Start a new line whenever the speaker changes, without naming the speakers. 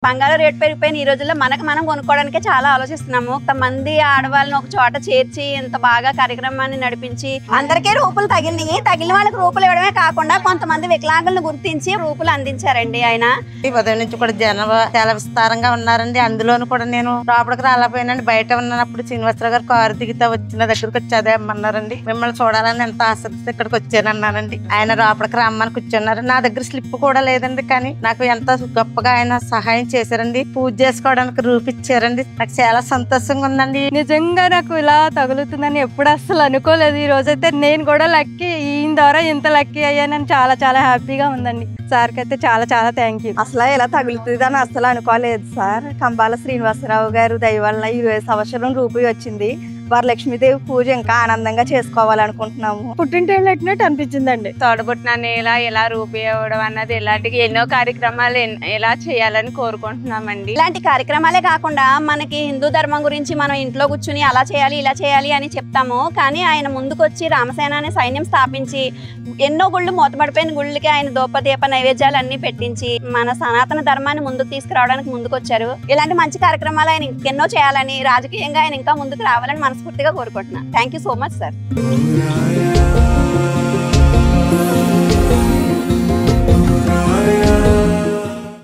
బంగారం రేట్ పెరిగిపోయిన ఈ రోజుల్లో మనకు మనం కొనుక్కోవడానికే చాలా ఆలోచిస్తున్నాము. కొంతమంది ఆడవాళ్ళని ఒక చోట చేర్చి ఇంత బాగా కార్యక్రమాన్ని నడిపించి అందరికీ రూపులు తగిలినాయి. తగిలిన వాళ్ళకి రూపులు ఇవ్వడమే కాకుండా కొంతమంది వికలాంగులను గుర్తించి రూపులు అందించారండి ఆయన.
ఉదయం నుంచి కూడా జనం చాలా విస్తారంగా ఉన్నారండి. అందులోను కూడా నేను లోపలికి రాలేకపోయినండి. బయట ఉన్నప్పుడు శ్రీనివాసరావు గారు కారు దిగితే వచ్చిన దగ్గరకు వచ్చి అదే అమ్మన్నారండి. మిమ్మల్ని చూడాలని ఎంత ఆసక్తి ఇక్కడికి వచ్చానన్నానండి. ఆయన లోపలికి రమ్మని కూర్చున్నారు. నా దగ్గర స్లిప్ కూడా లేదండి, కానీ నాకు ఎంత గొప్పగా ఆయన సహాయం చేశారండి. పూజ చేసుకోవడానికి రూపిచ్చారండి. నాకు చాలా సంతోషంగా ఉందండి.
నిజంగా నాకు ఇలా తగులుతుందని ఎప్పుడు అస్సలు అనుకోలేదు. ఈ రోజైతే నేను కూడా లక్కీ, ఈయన ద్వారా ఇంత లక్కీ అయ్యానని చాలా చాలా హ్యాపీగా ఉందండి. సార్కి అయితే చాలా చాలా థ్యాంక్ యూ.
అసలు ఇలా తగులుతుందని అసలు అనుకోలేదు సార్. కంబాల శ్రీనివాసరావు గారు దయ వలన 20 సంవత్సరం రూపాయి వచ్చింది. వరలక్ష్మీదేవి పూజ ఇంకా ఆనందంగా చేసుకోవాలనుకుంటున్నాము.
పుట్టింటి పెట్టినట్టు అనిపించిందండి.
తోడబుట్టిన ఎలా రూపీ అవ్వడం అన్నది ఇలాంటి ఎన్నో కార్యక్రమాలు ఎలా చేయాలని కోరుకుంటున్నామండి.
ఇలాంటి కార్యక్రమాలే కాకుండా మనకి హిందూ ధర్మం గురించి మనం ఇంట్లో కూర్చుని అలా చేయాలి ఇలా చేయాలి అని చెప్తాము. కానీ ఆయన ముందుకొచ్చి రామసేన అనే సైన్యం స్థాపించి ఎన్నో గుళ్ళు మూతపడిపోయిన గుళ్ళకి ఆయన దూపదీప నైవేద్యాలు అన్ని పెట్టించి మన సనాతన ధర్మాన్ని ముందుకు తీసుకురావడానికి ముందుకొచ్చారు. ఇలాంటి మంచి కార్యక్రమాలు ఆయన ఇంకెన్నో చేయాలని, రాజకీయంగా ఆయన ఇంకా ముందుకు రావాలని మనస్ఫూర్తిగా కోరుకుంటున్నా. Thank you so much sir.